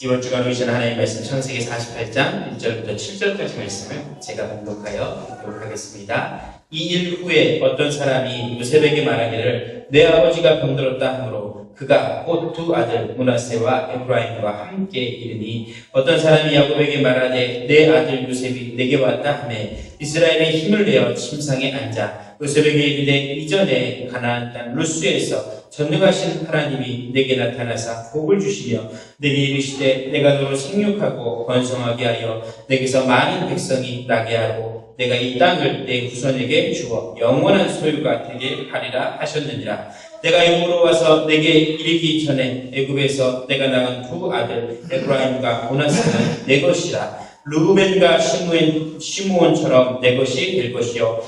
이번 주간 우리전 하나님의 말씀 창세기 48장 1절부터 7절까지 말씀을 제가 봉독하여 읽도록 하겠습니다. 이 일 후에 어떤 사람이 요셉에게 말하기를 내 아버지가 병들었다 하므로 그가 곧 두 아들 므낫세와 에프라임과 함께 이르니 어떤 사람이 야곱에게 말하되 내 아들 요셉이 내게 왔다 하매 이스라엘의 힘을 내어 침상에 앉아 요셉에게 이르되 이전에 가나안 땅 루스에서 전능하신 하나님이 내게 나타나사 복을 주시며 내게 이르시되 내가 너를 생육하고 번성하게 하여 내게서 많은 백성이 나게 하고 내가 이 땅을 내 후손에게 주어 영원한 소유가 되게 하리라 하셨느니라. 내가 영으로 와서 내게 이르기 전에 애굽에서 내가 낳은 두 아들 에프라임과 므낫세는 내 것이라. 르우벤과 시므온처럼 내 것이 될 것이요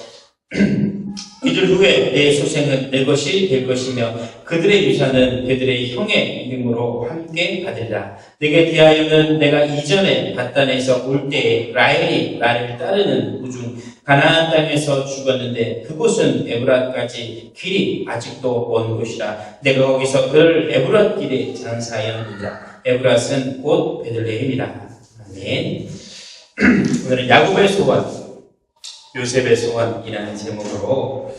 이들 후에 내 소생은 내 것이 될 것이며 그들의 유산은 그들의 형의 이름으로 함께 받으리라. 내게 대하여는 내가 이전에 밧단에서 올 때에 라헬이 나를 따르는 도중 가나안 땅에서 죽었는데 그곳은 에브랏까지 길이 아직도 먼 곳이라. 내가 거기서 그를 에브랏 길에 장사하였느니라. 에브랏은 곧 베들레헴이라. 아멘. 오늘은 야곱의 소원, 요셉의 소원이라는 제목으로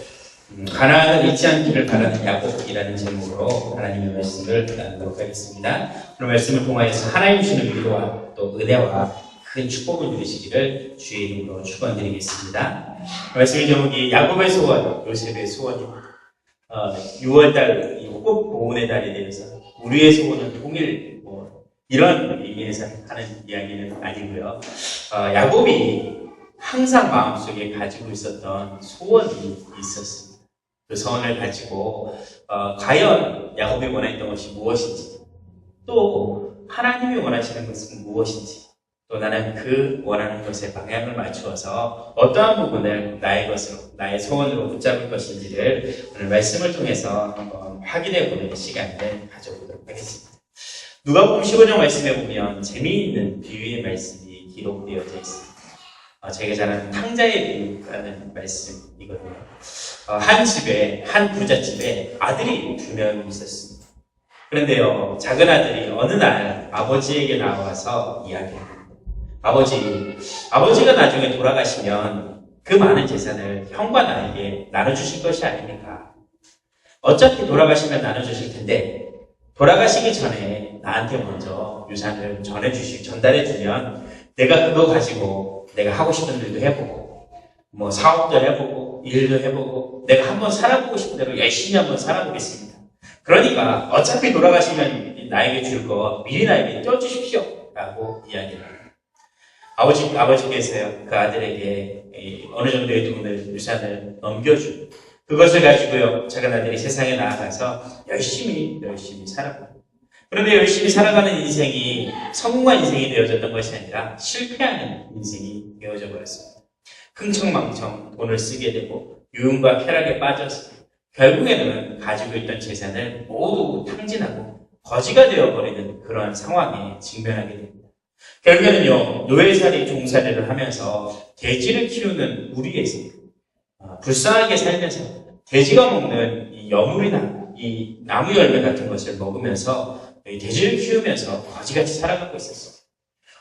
가나안을 잊지 않기를 바라는 야곱이라는 제목으로 하나님의 말씀을 나누도록 하겠습니다. 오늘 말씀을 통하여서 하나님 주시는 위로와 또 은혜와 큰 축복을 누리시기를 주의 이름으로 축원드리겠습니다. 말씀의 제목이 야곱의 소원, 요셉의 소원입니다. 6월달 호국 보훈의 달이 되어서 우리의 소원은 통일 이런 의미에서 하는 이야기는 아니고요. 야곱이 항상 마음속에 가지고 있었던 소원이 있었습니다. 그 소원을 가지고 과연 야곱이 원했던 것이 무엇인지, 또 하나님이 원하시는 것은 무엇인지, 또 나는 그 원하는 것에 방향을 맞추어서 어떠한 부분을 나의 것으로, 나의 소원으로 붙잡을 것인지를 오늘 말씀을 통해서 한번 확인해 보는 시간을 가져보도록 하겠습니다. 누가복음 15장 말씀에 보면 재미있는 비유의 말씀이 기록되어져 있습니다. 제가 잘 아는 탕자의 비유라는 말씀이거든요. 한 집에, 한 부잣집에 아들이 2명 있었습니다. 그런데요, 작은 아들이 어느 날 아버지에게 나와서 이야기합니다. 아버지가 나중에 돌아가시면 그 많은 재산을 형과 나에게 나눠주실 것이 아닙니까? 어차피 돌아가시면 나눠주실 텐데, 돌아가시기 전에 나한테 먼저 유산을 전달해주면 내가 그거 가지고 내가 하고 싶은 일도 해보고, 사업도 해보고, 일도 해보고, 내가 한번 살아보고 싶은 대로 열심히 한번 살아보겠습니다. 그러니까 어차피 돌아가시면 나에게 줄 거 미리 나에게 떼어주십시오. 라고 이야기를 합니다. 아버지께서요, 그 아들에게 어느 정도의 돈을, 유산을 넘겨주고, 그것을 가지고요, 작은 아들이 세상에 나아가서 열심히 살아갑니다. 그런데 열심히 살아가는 인생이 성공한 인생이 되어졌던 것이 아니라 실패하는 인생이 되어져 버렸습니다. 흥청망청 돈을 쓰게 되고 유흥과 쾌락에 빠져서 결국에는 가지고 있던 재산을 모두 탕진하고 거지가 되어버리는 그런 상황에 직면하게 됩니다. 결국에는요, 노예살이 종살이를 하면서 돼지를 키우는 무리에서 불쌍하게 살면서 돼지가 먹는 이 여물이나 이 나무 열매 같은 것을 먹으면서 돼지를 키우면서 거지같이 살아가고 있었어요.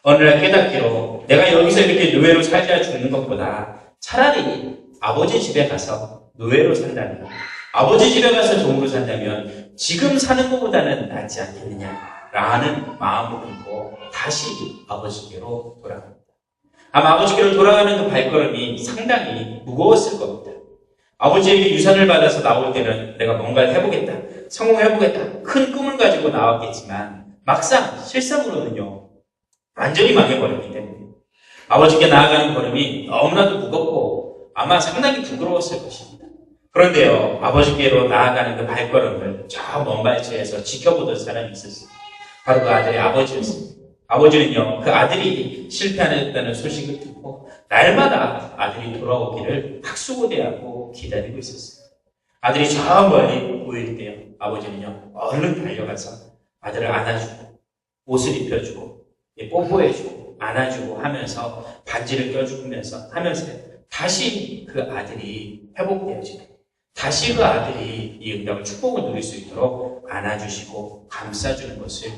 어느 날 깨닫기로 내가 여기서 이렇게 노예로 살자 죽는 것보다 차라리 아버지 집에 가서 노예로 산다면, 아버지 집에 가서 종으로 산다면 지금 사는 것보다는 낫지 않겠느냐라는 마음을 품고 다시 아버지께로 돌아갑니다. 아마 아버지께로 돌아가는 그 발걸음이 상당히 무거웠을 겁니다. 아버지에게 유산을 받아서 나올 때는 내가 뭔가를 해보겠다, 성공해보겠다, 큰 꿈을 가지고 나왔겠지만 막상 실상으로는요, 완전히 망해버렸기 때문에 아버지께 나아가는 걸음이 너무나도 무겁고 아마 상당히 부끄러웠을 것입니다. 그런데요, 아버지께로 나아가는 그 발걸음을 저 먼 발치에서 지켜보던 사람이 있었습니다. 바로 그 아들의 아버지였습니다. 아버지는요, 그 아들이 실패하였다는 소식을 듣고 날마다 아들이 돌아오기를 박수고대하고 기다리고 있었어요. 아들이 저 멀리 보일 때요, 아버지는요, 얼른 달려가서 아들을 안아주고 옷을 입혀주고 뽀뽀해주고 안아주고 하면서 반지를 껴주면서 다시 그 아들이 회복되어지고 다시 그 아들이 이 응답을 축복을 누릴 수 있도록 안아주시고 감싸주는 것을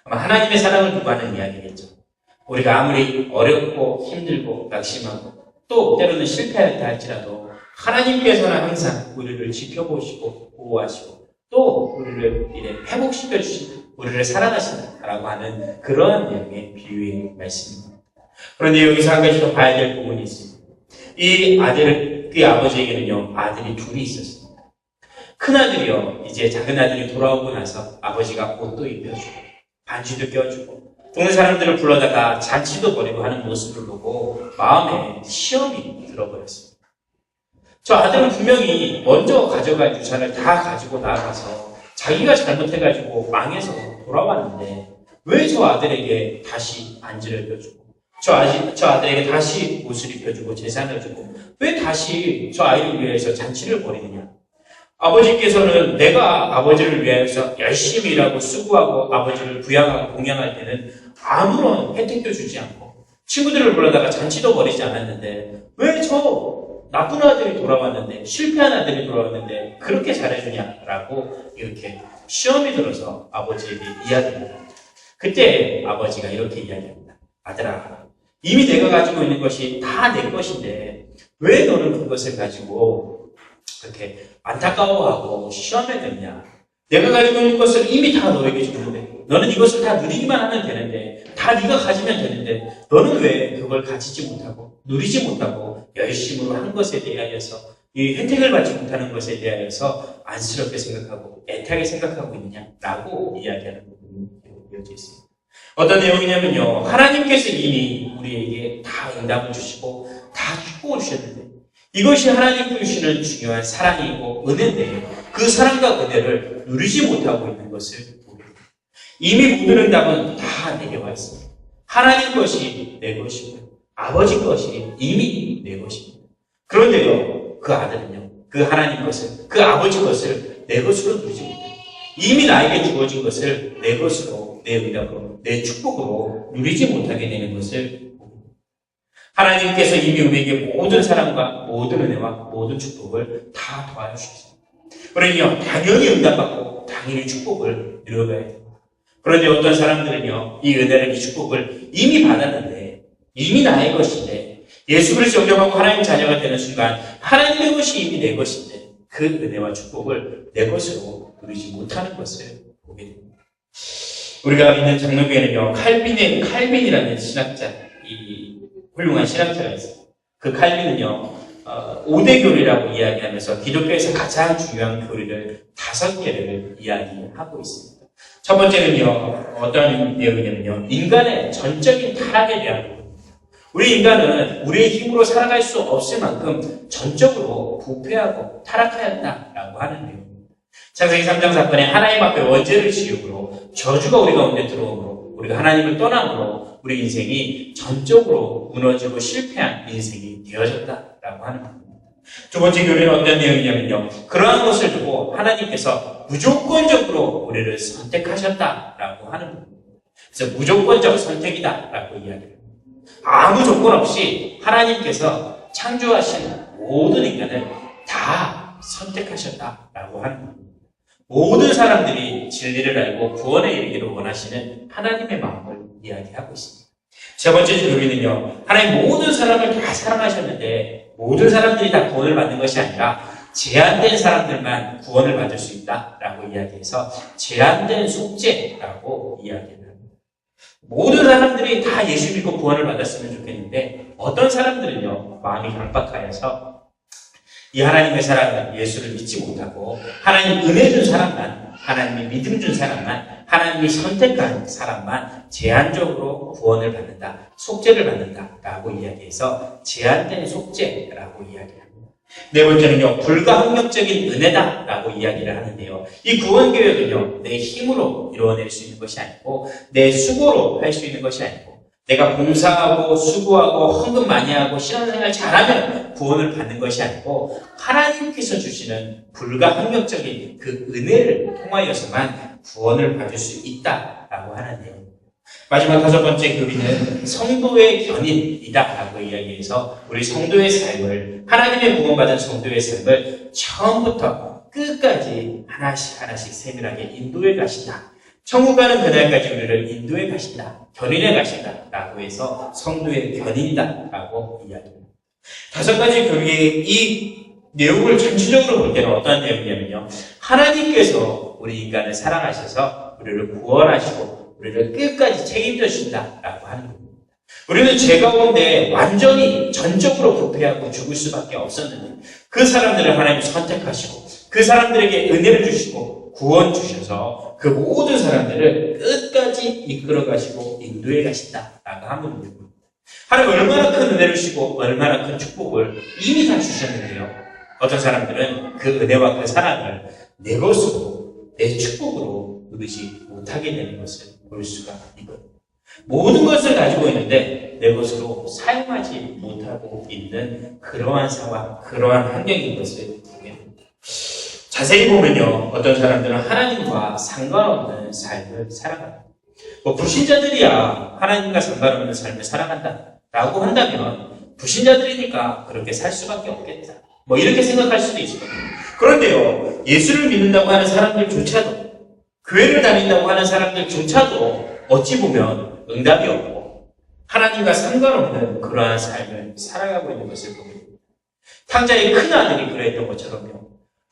아마 하나님의 사랑을 두고 하는 이야기겠죠. 우리가 아무리 어렵고 힘들고 낙심하고 또 때로는 실패한다 할지라도 하나님께서는 항상 우리를 지켜보시고 보호하시고 또 우리를 이래 회복시켜 주신다, 우리를 사랑하신다라고 하는 그러한 내용의 비유의 말씀입니다. 그런데 여기서 한 가지 더 봐야 될 부분이 있습니다. 이 아들, 그 아버지에게는요, 아들이 둘이 있었습니다. 큰 아들이요, 이제 작은 아들이 돌아오고 나서 아버지가 옷도 입혀주고 반지도 껴주고 동네 사람들을 불러다가 잔치도 벌이고 하는 모습을 보고 마음에 시험이 들어버렸습니다. 저 아들은 분명히 먼저 가져갈 유산을 다 가지고 나아가서 자기가 잘못해가지고 망해서 돌아왔는데 왜 저 아들에게 다시 반지를 껴주고 저 아들에게 다시 옷을 입혀주고 재산을 주고 왜 다시 저 아이를 위해서 잔치를 벌이느냐. 아버지께서는 내가 아버지를 위해서 열심히 일하고 수고하고 아버지를 부양하고 공양할 때는 아무런 혜택도 주지 않고 친구들을 불러다가 잔치도 벌이지 않았는데 왜 저 나쁜 아들이 돌아왔는데 실패한 아들이 돌아왔는데 그렇게 잘해주냐라고 이렇게 시험이 들어서 아버지에게 이야기합니다. 그때 아버지가 이렇게 이야기합니다. 아들아, 이미 내가 가지고 있는 것이 다 내 것인데 왜 너는 그것을 가지고 그렇게 안타까워하고 시험에 들냐. 내가 가지고 있는 것을 이미 다 너에게 주는데 너는 이것을 다 누리기만 하면 되는데 다 네가 가지면 되는데 너는 왜 그걸 가지지 못하고 누리지 못하고 열심으로 한 것에 대하여서 이 혜택을 받지 못하는 것에 대하여서 안쓰럽게 생각하고 애타게 생각하고 있느냐라고 이야기하는 부분이 이어져 있습니다. 어떤 내용이냐면요, 하나님께서 이미 우리에게 다 응답을 주시고 다 축복을 주셨는데 이것이 하나님 주시는 중요한 사랑이고 은혜인데 그 사랑과 은혜를 누리지 못하고 있는 것을 보게 됩니다. 이미 모든 응답은 다 내게 와 있습니다. 하나님 것이 내 것이고요. 아버지 것이 이미 내 것입니다. 그런데요, 그 아들은요, 그 하나님 것을, 그 아버지 것을 내 것으로 누리지 못해요. 이미 나에게 주어진 것을 내 것으로, 내 응답으로, 내 축복으로 누리지 못하게 되는 것을 하나님께서 이미 우리에게 모든 사랑과 모든 은혜와 모든 축복을 다 더하여 주셨습니다. 그러니요, 당연히 응답받고 당연히 축복을 누려가야 됩니다. 그런데 어떤 사람들은요, 이 은혜를, 이 축복을 이미 받았는데 이미 나의 것인데 예수 그리스도 영접하고 하나님 자녀가 되는 순간 하나님의 것이 이미 내 것인데 그 은혜와 축복을 내 것으로 누리지 못하는 것을 보게 됩니다. 우리가 믿는 장로교회는요, 칼빈이라는 신학자, 이 훌륭한 신학자가 있어요. 그 칼빈은요, 5대 교리라고 이야기하면서 기독교에서 가장 중요한 교리를 5개를 이야기하고 있습니다. 첫 번째는요, 어떤 내용이냐면요, 인간의 전적인 타락에 대한 부분입니다. 우리 인간은 우리의 힘으로 살아갈 수 없을 만큼 전적으로 부패하고 타락하였다라고 하는 내용입니다. 창세기 3장 사건에 하나님 앞에 원죄를 지으므로 저주가 우리 가운데 들어오므로 우리가 하나님을 떠남으로 우리 인생이 전적으로 무너지고 실패한 인생이 되어졌다라고 하는 겁니다. 두 번째 교리는 어떤 내용이냐면요, 그러한 것을 두고 하나님께서 무조건적으로 우리를 선택하셨다라고 하는 겁니다. 그래서 무조건적 선택이다라고 이야기합니다. 아무 조건 없이 하나님께서 창조하신 모든 인간을 다 선택하셨다라고 하는 겁니다. 모든 사람들이 진리를 알고 구원에 이르기를 원하시는 하나님의 마음을 이야기하고 있습니다. 세 번째 교리는요, 하나님 모든 사람을 다 사랑하셨는데 모든 사람들이 다 구원을 받는 것이 아니라 제한된 사람들만 구원을 받을 수 있다라고 이야기해서 제한된 속죄라고 이야기합니다. 모든 사람들이 다 예수 믿고 구원을 받았으면 좋겠는데 어떤 사람들은요, 마음이 강박하여서 이 하나님의 사랑은 예수를 믿지 못하고 하나님 은혜 준 사람만, 하나님이 믿음 준 사람만, 하나님이 선택한 사람만 제한적으로 구원을 받는다, 속죄를 받는다라고 이야기해서 제한된 속죄라고 이야기합니다. 네 번째는요, 불가항력적인 은혜다라고 이야기를 하는데요, 이 구원계획은요, 내 힘으로 이루어낼 수 있는 것이 아니고 내 수고로 할 수 있는 것이 아니고 내가 봉사하고 수고하고 헌금 많이 하고 신앙생활 잘하면 구원을 받는 것이 아니고 하나님께서 주시는 불가항력적인 그 은혜를 통하여서만 구원을 받을 수 있다라고 하는데요. 마지막 다섯 번째 교리는 성도의 견인이다라고 이야기해서 우리 성도의 삶을, 하나님의 구원받은 성도의 삶을 처음부터 끝까지 하나씩 세밀하게 인도해 가신다. 천국 가는 그날까지 우리를 인도해 가신다, 견인해 가신다 라고 해서 성도의 견인이다 라고 이야기합니다. 5가지 교리의 이 내용을 전체적으로 볼 때는 어떠한 내용이냐면요, 하나님께서 우리 인간을 사랑하셔서 우리를 구원하시고 우리를 끝까지 책임져 주신다 라고 하는 겁니다. 우리는 죄 가운데 완전히 전적으로 부패하고 죽을 수밖에 없었는데 그 사람들을 하나님이 선택하시고 그 사람들에게 은혜를 주시고 구원 주셔서 그 모든 사람들을 끝까지 이끌어 가시고 인도해 가신다라고 하는 겁니다. 하나님 얼마나 큰 은혜를 주시고 얼마나 큰 축복을 이미 다 주셨는데요, 어떤 사람들은 그 은혜와 그 사랑을 내 것으로, 내 축복으로 누리지 못하게 되는 것을 볼 수가 있거든요. 모든 것을 가지고 있는데 내 것으로 사용하지 못하고 있는 그러한 상황, 그러한 환경인 것을 보게 됩니다. 자세히 보면요, 어떤 사람들은 하나님과 상관없는 삶을 살아갑니다. 불신자들이야 하나님과 상관없는 삶을 살아간다 라고 한다면 불신자들이니까 그렇게 살 수밖에 없겠다, 이렇게 생각할 수도 있을 겁니다. 그런데요, 예수를 믿는다고 하는 사람들조차도, 교회를 다닌다고 하는 사람들조차도 어찌 보면 응답이 없고 하나님과 상관없는 그러한 삶을 살아가고 있는 것을 보게 됩니다. 탕자의 큰 아들이 그랬던 것처럼요,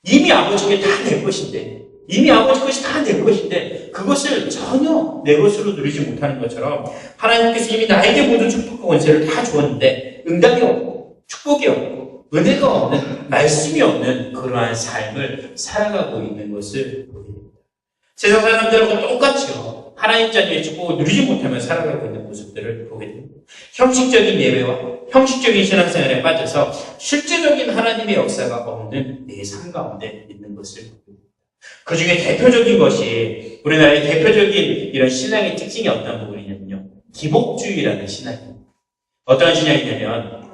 이미 아버지께 다 내 것인데, 이미 아버지 것이 다 내 것인데 그것을 전혀 내 것으로 누리지 못하는 것처럼 하나님께서 이미 나에게 모든 축복과 권세를 다 주었는데 응답이 없고 축복이 없고 은혜가 없는, 말씀이 없는 그러한 삶을 살아가고 있는 것을 보게 됩니다. 세상 사람들하고 똑같이요, 하나님 자녀의 축복을 누리지 못하며 살아가고 있는 모습들을 보게 됩니다. 형식적인 예배와 형식적인 신앙생활에 빠져서 실제적인 하나님의 역사가 없는 내 삶 가운데 있는 것을 보게 됩니다. 그 중에 대표적인 것이, 우리나라의 대표적인 이런 신앙의 특징이 어떤 부분이냐면요, 기복주의라는 신앙입니다. 어떤 신앙이냐면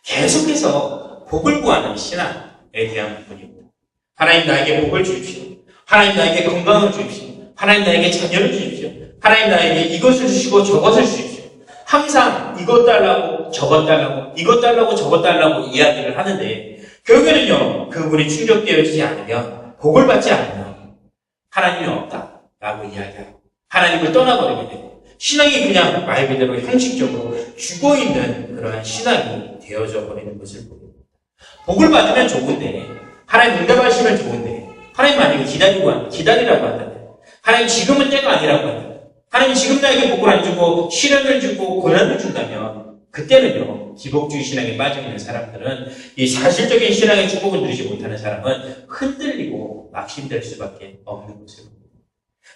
계속해서 복을 구하는 신앙에 대한 부분입니다. 하나님 나에게 복을 주십시오. 하나님 나에게 건강을 주십시오. 하나님 나에게 자녀를 주십시오. 하나님 나에게 이것을 주시고 저것을 주십시오. 항상 이것 달라고 저것 달라고 이것 달라고 저것 달라고 이야기를 하는데 결국에는요, 그분이 충족되어지지 않으면, 복을 받지 않으면 하나님이 없다라고 이야기하고 하나님을 떠나버리게 되고 신앙이 그냥 말 그대로 형식적으로 죽어있는 그러한 신앙이 되어져 버리는 것을 보게 됩니다. 복을 받으면 좋은데, 하나님 응답하시면 좋은데, 하나님 만약에 기다리라고 한다면, 하나님 지금은 때가 아니라고 한다면, 하나님 지금 나에게 복을 안 주고 시련을 주고 고난을 준다면 그때는요, 기복주의 신앙에 빠져있는 사람들은, 이 사실적인 신앙의 축복을 누리지 못하는 사람은 흔들리고 낙심될 수밖에 없는 것을 봅니다.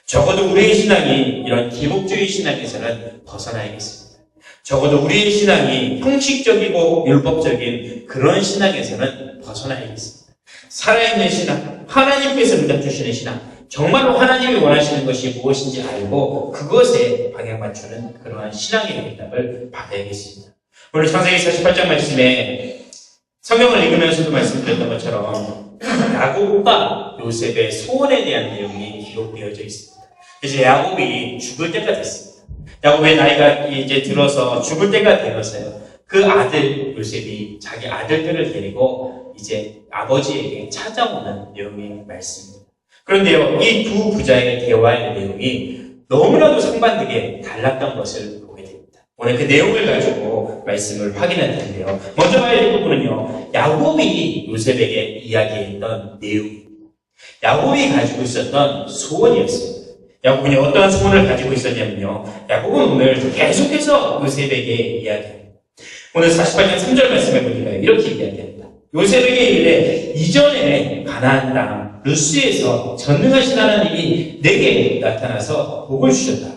적어도 우리의 신앙이 이런 기복주의 신앙에서는 벗어나야겠습니다. 적어도 우리의 신앙이 형식적이고 율법적인 그런 신앙에서는 벗어나야겠습니다. 살아있는 신앙, 하나님께서 응답 주시는 신앙, 정말로 하나님이 원하시는 것이 무엇인지 알고 그것에 방향 맞추는 그러한 신앙의 응답을 받아야겠습니다. 오늘 창세기 48장 말씀에 성경을 읽으면서도 말씀드렸던 것처럼 야곱과 요셉의 소원에 대한 내용이 기록되어져 있습니다. 이제 야곱이 죽을 때가 됐습니다. 야곱의 나이가 이제 들어서 죽을 때가 되어서요, 그 아들 요셉이 자기 아들들을 데리고 이제 아버지에게 찾아오는 내용의 말씀입니다. 그런데요, 이 두 부자의 대화의 내용이 너무나도 상반되게 달랐던 것을 보게 됩니다. 오늘 그 내용을 가지고 말씀을 확인할 텐데요, 먼저 봐야 될 부분은요, 야곱이 요셉에게 이야기했던 내용입니다. 야곱이 가지고 있었던 소원이었습니다. 야곱이 어떠한 소원을 가지고 있었냐면요, 야곱은 오늘 계속해서 요셉에게 이야기합니다. 오늘 48장 3절 말씀해 보니까 이렇게 이야기합니다. 요셉에게 이르되 이전에 가나안 땅 루스에서 전능하신 하나님이 내게 나타나서 복을 주셨다.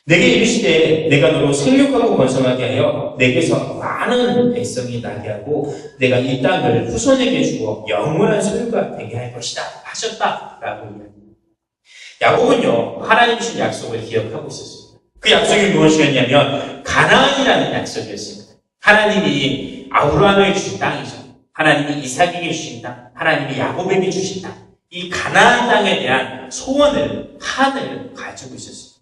내게 이르시되 내가 너로 생육하고 번성하게 하여 내게서 많은 백성이 나게 하고 내가 이 땅을 후손에게 주어 영원한 소유가 되게 할 것이다 하셨다라고 이야기합니다. 야곱은요, 하나님 주신 약속을 기억하고 있었습니다. 그 약속이 무엇이었냐면 가나안이라는 약속이었습니다. 하나님이 아브라함에게 주신 땅이죠. 하나님이 이삭에게 주신 땅, 하나님이 야곱에게 주신 땅, 이 가나안 땅에 대한 소원을, 한을 가지고 있었습니다.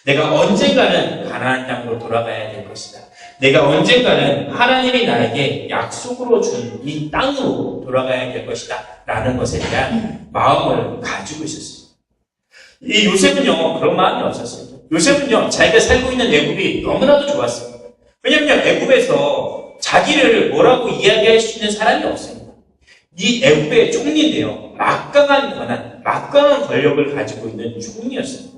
내가 언젠가는 가나안 땅으로 돌아가야 될 것이다. 내가 언젠가는 하나님이 나에게 약속으로 준 이 땅으로 돌아가야 될 것이다 라는 것에 대한 마음을 가지고 있었습니다. 이 요셉은요, 그런 마음이 없었습니다. 요셉은요, 자기가 살고 있는 애굽이 너무나도 좋았습니다. 왜냐면요, 애굽에서 자기를 뭐라고 이야기할 수 있는 사람이 없습니다. 이 애굽의 총리인데요, 막강한 권한, 막강한 권력을 가지고 있는 총리였습니다.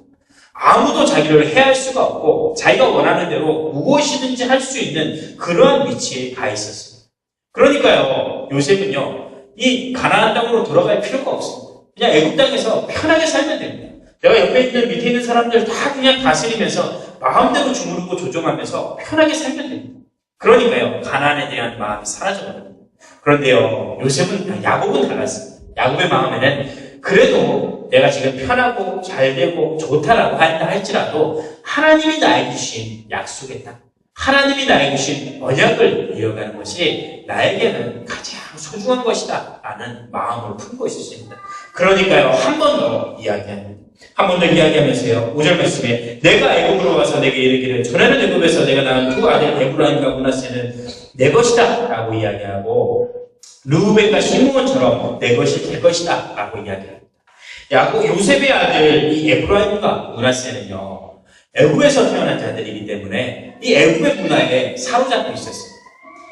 아무도 자기를 해할 수가 없고 자기가 원하는 대로 무엇이든지 할 수 있는 그러한 위치에 가 있었습니다. 그러니까요, 요셉은요, 이 가나안 땅으로 돌아갈 필요가 없습니다. 그냥 애굽 땅에서 편하게 살면 됩니다. 내가 옆에 있는 밑에 있는 사람들 다 그냥 다스리면서 마음대로 주무르고 조종하면서 편하게 살면 됩니다. 그러니까요, 가나안에 대한 마음이 사라져버립니다. 그런데요, 요셉은, 야곱은 달랐습니다. 야곱의 마음에는 그래도 내가 지금 편하고 잘되고 좋다라고 한다 할지라도 하나님이 나에게 주신 약속의 땅, 하나님이 나에게 주신 언약을 이어가는 것이 나에게는 가장 소중한 것이다 라는 마음을 품고 있었습니다. 그러니까요, 한 번 더 이야기합니다. 한 번 더 이야기하면서요, 5절 말씀에 내가 애굽으로 가서 내게 이르기를 전에는 애굽에서 내가 낳은 두 아들 에브라임과 므낫세는 내 것이다 라고 이야기하고 르우벤과 시므온처럼 내 것이 될 것이다 라고 이야기합니다. 요셉의 아들 이 에브라임과 므낫세는요, 애굽에서 태어난 자들이기 때문에 이 애굽의 문화에 사로잡혀 있었습니다.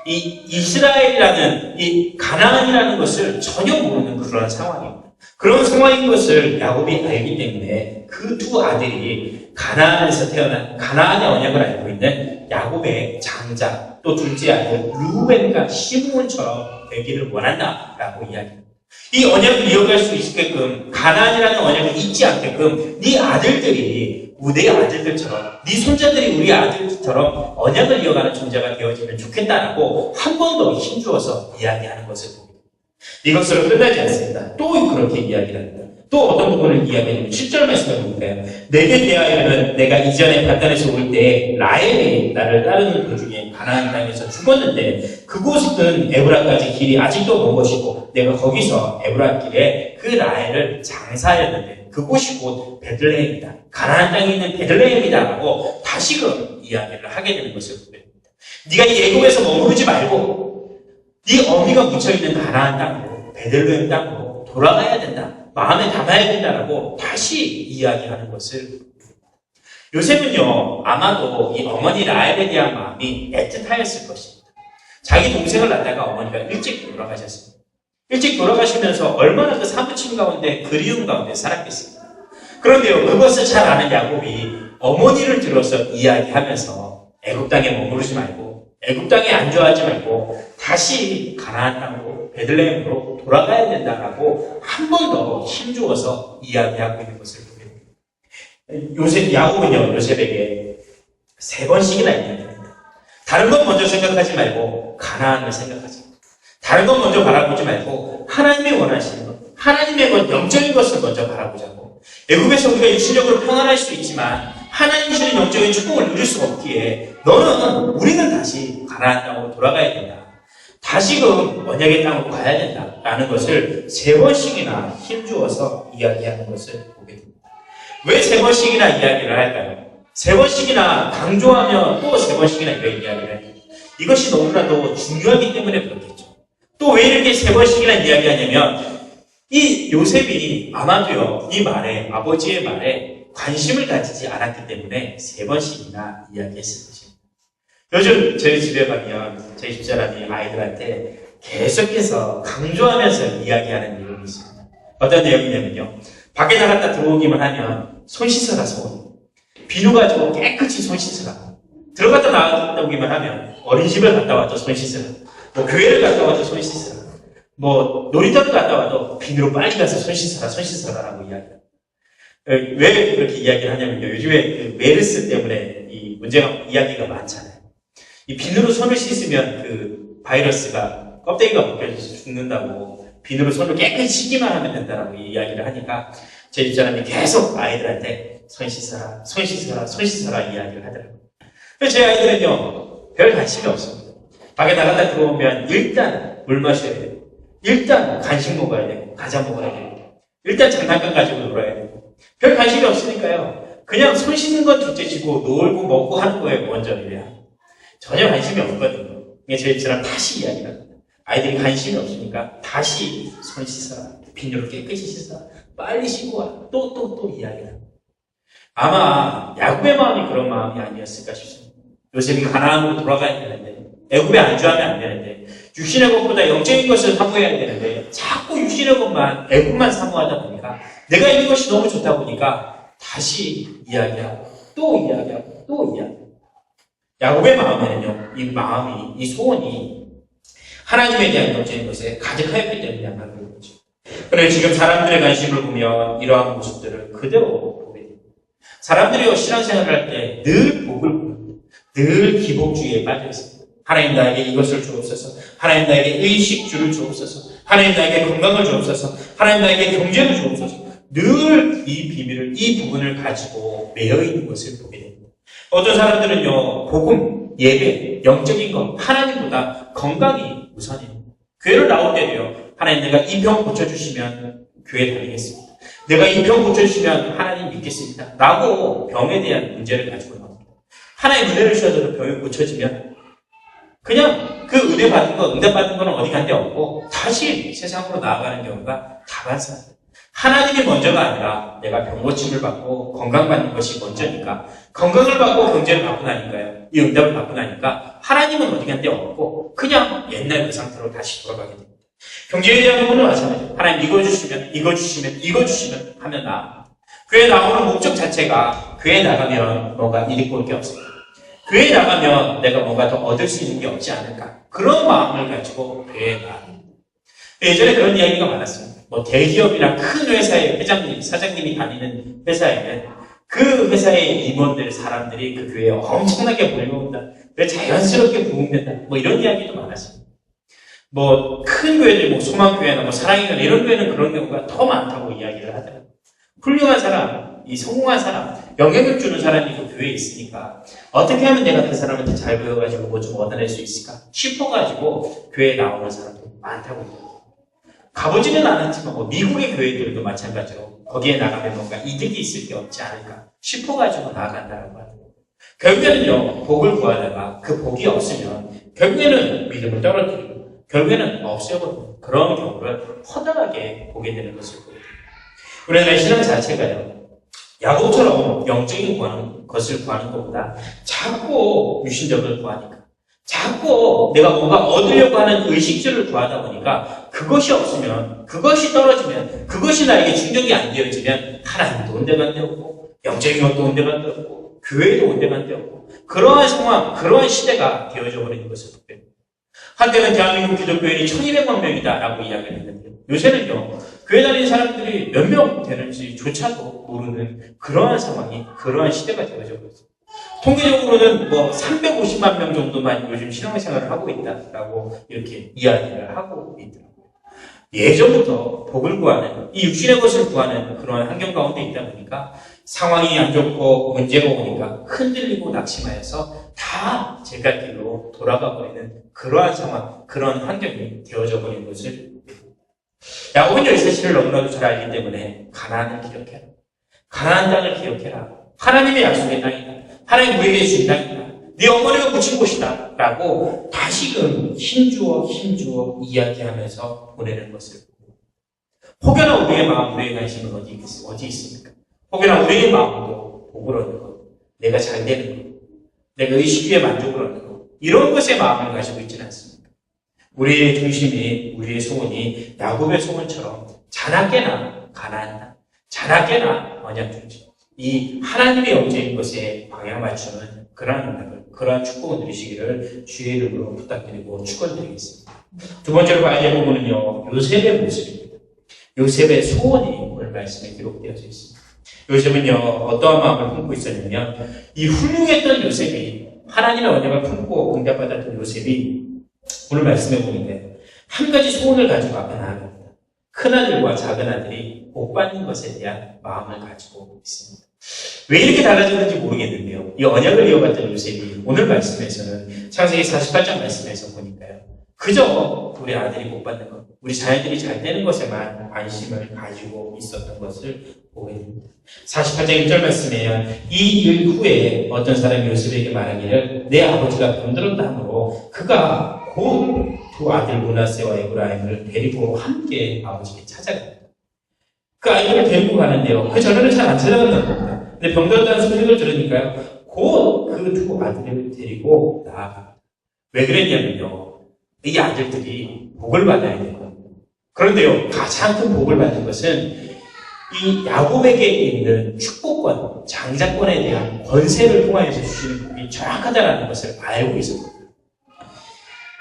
이 이스라엘이라는 이 가나안이라는 것을 전혀 모르는 그런 상황입니다. 그런 상황인 것을 야곱이 알기 때문에 그 두 아들이 가나안에서 태어난 가나안의 언약을 알고 있는 야곱의 장자 또 둘째 아들 르우벤과 시므온처럼 되기를 원한다라고 이야기합니다. 이 언약을 이어갈 수 있게끔 가나안이라는 언약을 잊지 않게끔 네 아들들이 내 아들들처럼 네 손자들이 우리 아들처럼 언약을 이어가는 존재가 되어지면 좋겠다라고 한 번 더 힘주어서 이야기하는 것을 봅니다. 이것으로 끝나지 않습니다. 또 그렇게 이야기를 합니다. 또 어떤 부분을 이야기하냐면 7절 말씀을 볼까요? 내게 대하여는 내가 이전에 판단에서 올 때 라헬이 나를 따르는 도중에 가나안 땅에서 죽었는데 그곳은 에브라까지 길이 아직도 먼 것이고 내가 거기서 에브라 길에 그 라헬을 장사하였는데 그곳이 곧 베들레헴이다. 가나안 땅에 있는 베들레헴이다 라고 다시금 이야기를 하게 되는 것을 보게 됩니다. 네가 이 애굽에서 머무르지 말고 네 어미가 묻혀있는 가나안 땅으로 베들레헴 땅으로 돌아가야 된다. 마음에 담아야 된다라고 다시 이야기하는 것을 요셉은요, 아마도 이 어머니 라헬에 대한 마음이 애틋하였을 것입니다. 자기 동생을 낳다가 어머니가 일찍 돌아가셨습니다. 일찍 돌아가시면서 얼마나 그 사무침 가운데 그리움 가운데 살았겠습니까? 그런데요, 그것을 잘 아는 야곱이 어머니를 들어서 이야기하면서 애굽 땅에 머무르지 말고 애굽 땅에 안주하지 말고 다시 가나안 땅으로 베들레헴으로 돌아가야 된다라고 한 번 더 힘주어서 이야기하고 있는 것을 보게 됩니다. 야곱은요, 요셉에게 3번씩이나 이야기합니다. 다른 것 먼저 생각하지 말고 가나안을 생각하자. 다른 것 먼저 바라보지 말고 하나님이 원하시는 것, 하나님의 것, 영적인 것을 먼저 바라보자고. 애굽에서 우리가 육신적으로 평안할 수 있지만 하나님이 주는 영적인 축복을 누릴 수가 없기에 우리는 다시 가나안 땅으로 돌아가야 된다. 다시금 언약의 땅으로 가야 된다라는 것을 3번씩이나 힘주어서 이야기하는 것을 보게 됩니다. 왜 3번씩이나 이야기를 할까요? 3번씩이나 강조하며 또 3번씩이나 이야기를 할까요? 이것이 너무나도 중요하기 때문에 그렇겠죠. 또 왜 이렇게 3번씩이나 이야기하냐면 이 요셉이 아마도요, 이 말에, 아버지의 말에 관심을 가지지 않았기 때문에 3번씩이나 이야기했을 것입니다. 요즘 저희 집에 가면 저희 집사람이 아이들한테 계속해서 강조하면서 이야기하는 내용이 있습니다. 어떤 내용이냐면요, 밖에 나갔다 들어오기만 하면 손 씻어라 손. 비누 가지고 깨끗이 손 씻어라. 들어갔다 나오기만 하면 어린이집을 갔다 와도 손 씻어라. 뭐 교회를 갔다 와도 손 씻어라. 뭐 놀이터를 갔다 와도 비누로 빨리 가서 손 씻어라 라고 이야기합니다. 왜 그렇게 이야기를 하냐면요, 요즘에 그 메르스 때문에 이 문제가 이야기가 많잖아요. 이 비누로 손을 씻으면 그 바이러스가 껍데기가 벗겨져서 죽는다고 비누로 손을 깨끗이 씻기만 하면 된다라고 이야기를 하니까 제 집사람이 계속 아이들한테 손 씻어라 이야기를 하더라고요. 그래서 제 아이들은요, 별 관심이 없습니다. 밖에 나갔다 들어오면 일단 물 마셔야 돼요. 일단 간식 먹어야 되고 과자 먹어야 되고 일단 장난감 가지고 놀아야 되고 별 관심이 없으니까요, 그냥 손 씻는 건 둘째치고 놀고 먹고 하는 거에 먼저이래요. 전혀 관심이 없거든요. 저희 집사람 다시 이야기를 합니다. 아이들이 관심이 없으니까 다시 손 씻어라. 비누로 깨끗이 씻어라. 빨리 씻고 와. 또 이야기를 합니다. 아마 야곱의 마음이 그런 마음이 아니었을까 싶습니다. 요셉이 가나안으로 돌아가야 되는데, 애굽에 안주하면 안 되는데, 육신의 것보다 영적인 것을 사모해야 되는데 자꾸 육신의 것만, 애굽만 사모하다 보니까 내가 있는 것이 너무 좋다 보니까 다시 이야기하고 또 이야기하고 또 이야기하고. 야곱의 마음에는요, 이 마음이, 이 소원이 하나님에 대한 영적인 것에 가득하였기 때문에 아마 그런 거죠. 그런데 지금 사람들의 관심을 보면 이러한 모습들을 그대로 보게 됩니다. 사람들이 신앙생활을 할 때 늘 복을 보는, 늘 기복주의에 빠져 있습니다. 하나님 나에게 이것을 주옵소서. 하나님 나에게 의식주를 주옵소서. 하나님 나에게 건강을 주옵소서. 하나님 나에게 경제를 주옵소서. 늘 이 비밀을, 이 부분을 가지고 매여 있는 것을 보게 됩니다. 어떤 사람들은요, 복음, 예배, 영적인 것, 하나님보다 건강이 우선이에요. 교회를 나올 때도요, 하나님 내가 이 병 고쳐주시면 교회 다니겠습니다. 내가 이 병 고쳐주시면 하나님 믿겠습니다. 라고 병에 대한 문제를 가지고 나옵니다. 하나님 은혜를 주셔서 병이 고쳐지면 그냥 그 은혜 받은 거, 응답 받은 거는 어디 간 데 없고 다시 세상으로 나아가는 경우가 다반사입니다. 하나님이 먼저가 아니라 내가 병 고침을 받고 건강받는 것이 먼저니까, 건강을 받고 경제를 받고 나니까요, 이 응답을 받고 나니까 하나님은 어디 간 데 없고 그냥 옛날 그 상태로 다시 돌아가게 됩니다. 경제에 대한 부분은 마찬가지예요. 하나님 이거 주시면 이거 주시면 이거 주시면 하면 나. 교회 나오는 목적 자체가 교회 나가면 뭔가 이득 볼 게 없습니다. 교회에 나가면 내가 뭔가 더 얻을 수 있는 게 없지 않을까. 그런 마음을 가지고 교회에 나갑니다. 예전에 그런 이야기가 많았습니다. 뭐 대기업이나 큰 회사의 회장님, 사장님이 다니는 회사에는 그 회사의 임원들, 사람들이 그 교회에 엄청나게 몰려온다. 그래 자연스럽게 부흥된다. 뭐 이런 이야기도 많았습니다. 뭐 큰 교회들, 뭐 소망교회나 뭐 사랑의교회 이런 교회는 그런 경우가 더 많다고 이야기를 하더라고요. 훌륭한 사람, 이 성공한 사람, 영향력 주는 사람이 그 교회에 있으니까 어떻게 하면 내가 그 사람한테 잘 보여가지고 뭐 좀 얻어낼 수 있을까 싶어가지고 교회에 나오는 사람도 많다고 해요. 가보지는 않았지만 뭐 미국의 교회들도 마찬가지로 거기에 나가면 뭔가 이득이 있을 게 없지 않을까 싶어가지고 나아간다라고 하더라고요. 결국에는요, 복을 구하다가 그 복이 없으면 결국에는 믿음을 떨어뜨리고 결국에는 없애버리는 그런 경우를 허다하게 보게 되는 것을 보게 됩니다. 우리나라의 신앙 자체가요, 야곱처럼 영적인 것을 구하는 것보다 자꾸 유신적을 구하니까, 자꾸 내가 뭔가 얻으려고 하는 의식주를 구하다 보니까 그것이 없으면, 그것이 떨어지면, 그것이 나에게 충족이 안 되어지면 하나님도 온데간데 없고, 영적인 것도 온데간데 없고, 교회도 온데간데 없고, 그러한 상황, 그러한 시대가 되어져 버리는 것을 보게 됩니다. 한때는 대한민국 기독교인이 1200만 명이다라고 이야기를 했는데요, 요새는요, 교회 다니는 사람들이 몇 명 되는지조차도 모르는 그러한 상황이, 그러한 시대가 되어져 버렸습니다. 통계적으로는 뭐 350만 명 정도만 요즘 신앙생활을 하고 있다라고 이렇게 이야기를 하고 있더라고요. 예전부터 복을 구하는, 이 육신의 것을 구하는 그러한 환경 가운데 있다 보니까 상황이 안 좋고 문제가 오니까 흔들리고 낙심하여서 다 제갈길로 돌아가 버리는 그러한 상황, 그런 환경이 되어져 버린 것을 야곱은 이 사실을 너무나도 잘 알기 때문에 가나안을 기억해라. 가나안 땅을 기억해라. 하나님의 약속의 땅이다. 하나님 우리에게 주신 땅이다. 네 어머니가 묻힌 곳이다. 라고 다시금 힘주어 이야기하면서 보내는 것을 혹여나 우리의 마음, 우리의 관심은 어디 있습니까? 혹여나 우리의 마음도 복을 얻는 것, 내가 잘 되는 것, 내가 의식주에 만족을 얻는 것, 이런 것에 마음을 가지고 있지는 않습니다. 우리의 중심이, 우리의 소원이 야곱의 소원처럼 자나깨나 가나안 땅, 자나깨나 언약 중심, 이 하나님의 영적인 것에 방향 맞추는 그러한 응답을, 그러한 축복을 누리시기를 주의 이름으로 부탁드리고 축원드리겠습니다. 두 번째로 봐야 될 부분은요, 요셉의 모습입니다. 요셉의 소원이 오늘 말씀에 기록되어져 있습니다. 요셉은요, 어떠한 마음을 품고 있었냐면, 이 훌륭했던 요셉이, 하나님의 언약을 품고 응답받았던 요셉이 오늘 말씀해 보는데 한 가지 소원을 가지고 앞에 나아갑니다. 큰아들과 작은아들이 복 받는 것에 대한 마음을 가지고 있습니다. 왜 이렇게 달라졌는지 모르겠는데요, 이 언약을 이어갔던 요셉이 오늘 말씀에서는 창세기 48장 말씀에서 보니까요, 그저 우리 아들이 복 받는 것, 우리 자녀들이 잘 되는 것에만 관심을 가지고 있었던 것을 보게 됩니다. 48장 1절 말씀에요, 이 일 후에 어떤 사람이 요셉에게 말하기를 내 아버지가 병들었다 하므로 그가 곧 두 아들 므낫세와 에브라임을 데리고 함께 아버지께 찾아갑니다. 그 아이들을 데리고 가는데요, 그 전에는 잘 안 찾아간다는 겁니다. 근데 병들었다는 소식을 들으니까요, 곧 그 두 아들을 데리고 나아갑니다. 왜 그랬냐면요, 이 아들들이 복을 받아야 돼요. 그런데요, 가장 큰 복을 받는 것은 이 야곱에게 있는 축복권, 장자권에 대한 권세를 통하여서 주시는 복이 정확하다는 것을 알고 있었거든요.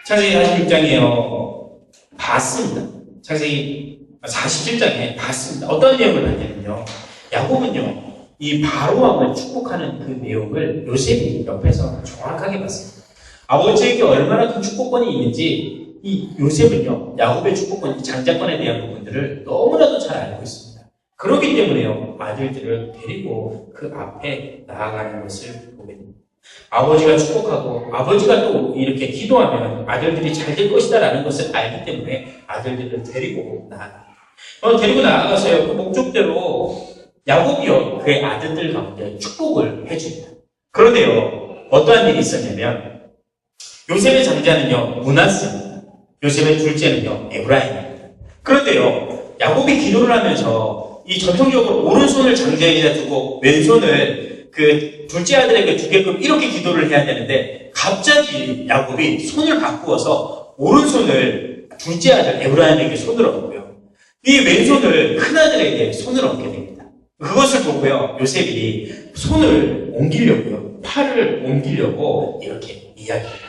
창세기 46장에요, 봤습니다. 창세기 47장에 봤습니다. 어떤 내용을 봤냐면요, 야곱은요, 이 바로왕을 축복하는 그 내용을 요셉이 옆에서 정확하게 봤습니다. 아버지에게 얼마나 큰 축복권이 있는지 이 요셉은요, 야곱의 축복권, 장자권에 대한 부분들을 너무나도 잘 알고 있습니다. 그렇기 때문에요, 아들들을 데리고 그 앞에 나아가는 것을 보게 됩니다. 아버지가 축복하고 아버지가 또 이렇게 기도하면 아들들이 잘 될 것이다라는 것을 알기 때문에 아들들을 데리고 나아갑니다. 데리고 나아가서요, 그 목적대로 야곱이요, 그의 아들들 가운데 축복을 해줍니다. 그런데요, 어떠한 일이 있었냐면, 요셉의 장자는요, 므낫세입니다. 요셉의 둘째는요, 에브라임입니다. 그런데요, 야곱이 기도를 하면서 이 전통적으로 오른손을 장자에다 두고 왼손을 그 둘째 아들에게 주게끔 이렇게 기도를 해야 되는데, 갑자기 야곱이 손을 바꾸어서 오른손을 둘째 아들 에브라임에게 손을 얹고요, 이 왼손을 큰아들에게 손을 얹게 됩니다. 그것을 보고요, 요셉이 손을 옮기려고요, 팔을 옮기려고 이렇게 이야기합니다.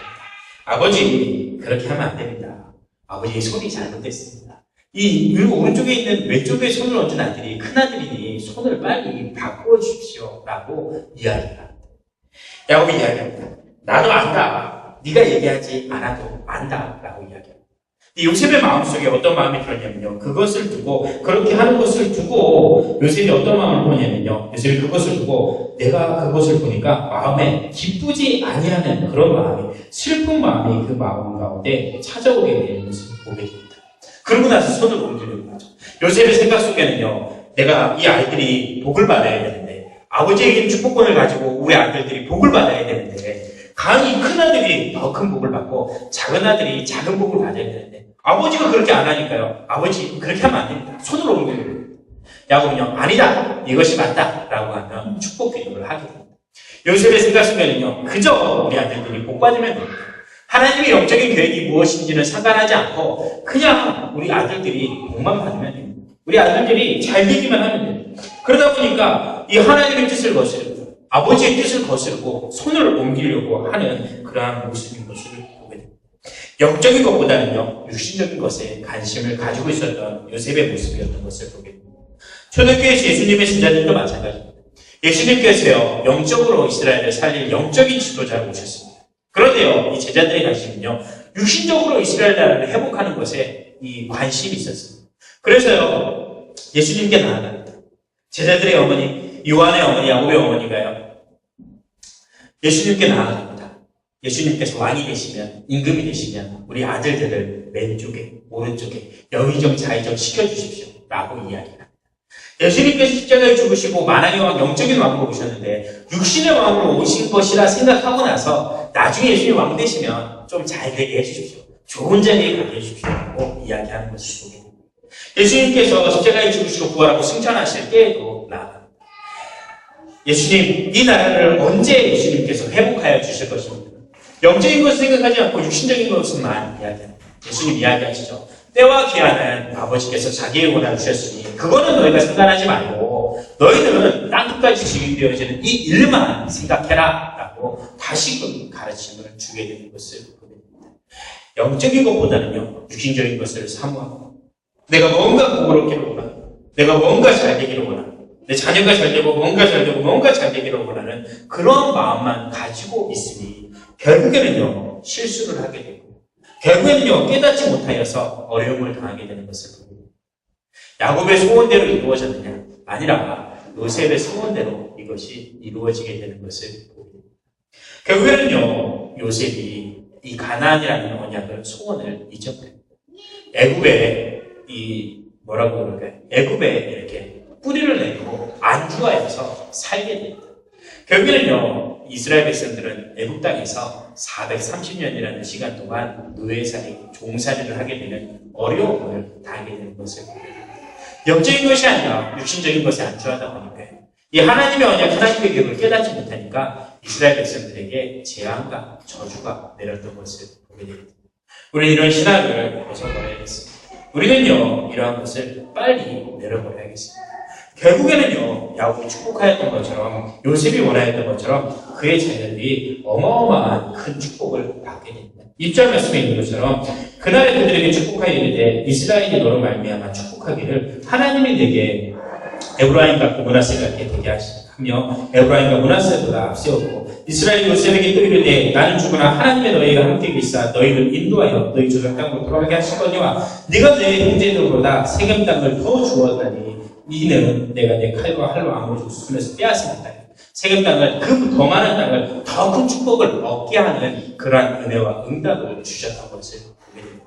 아버지, 그렇게 하면 안 됩니다. 아버지의 손이 잘못됐습니다. 이 오른쪽에 있는 왼쪽에 손을 얹은 아들이 큰아들이니 손을 빨리 바꾸어 주십시오 라고 이야기합니다. 야곱이 이야기합니다. 나도 안다. 네가 얘기하지 않아도 안다 라고 이야기합니다. 요셉의 마음속에 어떤 마음이 들었냐면요, 그것을 두고, 그렇게 하는 것을 두고 요셉이 어떤 마음을 보냐면요, 요셉이 그것을 두고 내가 그것을 보니까 마음에 기쁘지 아니하는 그런 마음이, 슬픈 마음이 그 마음 가운데 찾아오게 되는 것을 보게 됩니다. 그러고 나서 손을 옮기려고 하죠. 요셉의 생각 속에는요, 내가 이 아이들이 복을 받아야 되는데, 아버지에게 축복권을 가지고 우리 아들들이 복을 받아야 되는데, 강히 큰 아들이 더 큰 복을 받고 작은 아들이 작은 복을 받아야 되는데, 아버지가 그렇게 안 하니까요, 아버지 그렇게 하면 안 됩니다. 손을 옮기려고 합니다. 야곱은요, 아니다, 이것이 맞다 라고 하면 축복 기도를 하게 됩니다. 요셉의 생각 속에는요, 그저 우리 아들들이 복 받으면 됩니다. 하나님의 영적인 계획이 무엇인지는 상관하지 않고 그냥 우리 아들들이 복만 받으면 됩니다. 우리 아들들이 잘 되기만 하면 됩니다. 그러다 보니까 이 하나님의 뜻을 거스르고 아버지의 뜻을 거스르고 손을 옮기려고 하는 그러한 모습인 것을 보게 됩니다. 영적인 것보다는요, 육신적인 것에 관심을 가지고 있었던 요셉의 모습이었던 것을 보게 됩니다. 초대교회에서 예수님의 제자들도 마찬가지입니다. 예수님께서요, 영적으로 이스라엘을 살릴 영적인 지도자로 오셨습니다. 그런데요, 이 제자들의 관심은요, 육신적으로 이스라엘 나라를 회복하는 것에 이 관심이 있었습니다. 그래서요, 예수님께 나아갑니다. 제자들의 어머니, 요한의 어머니, 야곱의 어머니가요, 예수님께 나아갑니다. 예수님께서 왕이 되시면, 임금이 되시면 우리 아들들을 왼쪽에, 오른쪽에 여의정 좌의정 시켜주십시오 라고 이야기합니다. 예수님께서 십자가에 죽으시고 만왕의 왕, 영적인 왕으로 오셨는데 육신의 왕으로 오신 것이라 생각하고 나서 나중에 예수님 왕 되시면 좀 잘 되게 해주십시오, 좋은 자리에 가게 해주십시오 라고 이야기하는 것을 보게 됩니다. 예수님께서 십자가에 죽으시고 부활하고 승천하실 때에도 나아갑니다. 예수님, 이 나라를 언제 예수님께서 회복하여 주실 것입니다. 영적인 것을 생각하지 않고 육신적인 것만 이야기합니다. 예수님 이야기하시죠. 때와 기한은 아버지께서 자기의 권한을 주셨으니 그거는 너희가 상관하지 말고 너희는 땅끝까지 증인되어지는 이 일만 생각해라 라고 다시금 가르침을 주게 되는 것을 보게 됩니다. 영적인 것보다는요, 육신적인 것을 사모하고 내가 뭔가 부끄럽기를 원하고 내가 뭔가 잘 되기를 원하고 내 자녀가 잘 되고 뭔가 잘 되고 뭔가 잘 되기를 원하는 그런 마음만 가지고 있으니 결국에는요, 실수를 하게 되고 결국에는요, 깨닫지 못하여서 어려움을 당하게 되는 것을 봅니다. 야곱의 소원대로 이루어졌느냐? 아니라 요셉의 소원대로 이것이 이루어지게 되는 것을 봅니다. 결국에는요, 요셉이 이 가나안이라는 언약을, 소원을 잊어버립니다. 애굽에 애굽에 이렇게 뿌리를 내고 안주하여서 살게 됩니다. 결국에는요, 이스라엘 백성들은 애굽 땅에서 430년이라는 시간 동안 노예살이, 종살이를 하게 되는 어려움을 당하게 되는 것을 봅니다. 영적인 것이 아니라 육신적인 것에 안주하다 보니까 이 하나님의 언약, 하나님의 계획을 깨닫지 못하니까 이스라엘 백성들에게 재앙과 저주가 내렸던 것을 보게 됩니다. 우리는 이런 신학을 벗어버려야겠습니다. 우리는요, 이러한 것을 빨리 내려버려야겠습니다. 결국에는요, 야곱이 축복하였던 것처럼, 요셉이 원하였던 것처럼 그의 자녀들이 어마어마한 큰 축복을 받게 됩니다. 1절 말씀에 있는 것처럼 그날에 그들에게 축복하여 이르되 이스라엘이 너로 말미암아 축복하기를 하나님이 내게 에브라임과 므낫세 같게 되게 하며 에브라임과 므낫세보다 앞세웠고 이스라엘이 요셉에게 또 이르되 나는 죽으나 하나님의 너희가 함께 계시사 너희를 인도하여 너희 조상 땅으로 돌아가게 하시거니와 네가 내 형제들보다 세겜 땅을 더 주었다니 이는 내가 내 칼과 활로 아무리 손에서 빼앗으겠다. 세겜 땅을 그 더 많은 땅을 더 큰 축복을 얻게 하는 그러한 은혜와 응답을 주셨던 것을 보게 됩니다.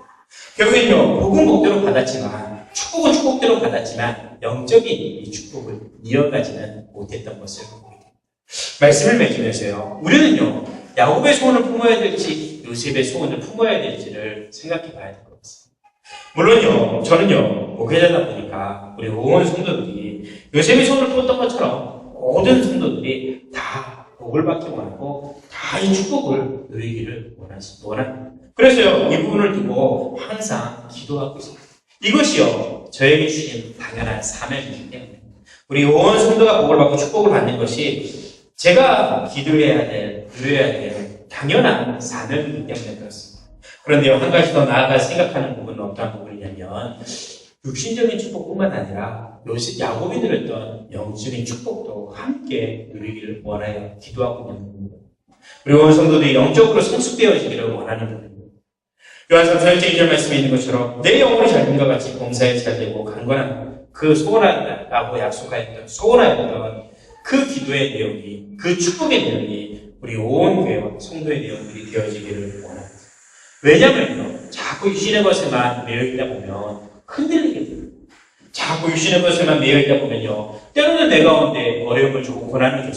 결국엔요, 복은 복대로 받았지만 축복은 축복대로 받았지만 영적인 이 축복을 이어가지는 못했던 것을 보게 됩니다. 말씀을 맺으면서요, 우리는요, 야곱의 소원을 품어야 될지 요셉의 소원을 품어야 될지를 생각해 봐야 될 것 같습니다. 물론요, 저는요, 목회자다 보니까 우리 온 성도들이 요셉의 소원을 품었던 것처럼 모든 성도들이 다 복을 받기 원하고 다 이 축복을 누리기를 원합니다. 그래서요, 이 부분을 두고 항상 기도하고 있습니다. 이것이요, 저에게 주신 당연한 사명이기 때문에 우리 온 성도가 복을 받고 축복을 받는 것이 제가 기도해야 될, 누려야 될 당연한 사명이기 때문에 그렇습니다. 그런데요, 한 가지 더 나아가 생각하는 부분은 어떠한 부분이냐면 육신적인 축복뿐만 아니라 요셉 야곱이 누렸던 영적인 축복도 함께 누리기를 원하여 기도하고 있는 부분입니다. 그리고 온 성도들이 영적으로 성숙되어지기를 원하는 부분입니다. 요한삼서 1장 2절 말씀에 있는 것처럼 내 영혼이 잘됨과 같이 범사에 잘되고 강건한 그 소원하라고 약속하였던 소원하였던 그 기도의 내용이, 그 축복의 내용이 우리 온 교회와 성도의 내용들이 되어지기를 원합니다. 왜냐면요, 자꾸 육신의 것에만 매여있다 보면 흔들리게 됩니다. 자꾸 육신의 것에만 매여있다 보면요, 때로는 내 가운데 어려움을 주고 고난을 줬습니다.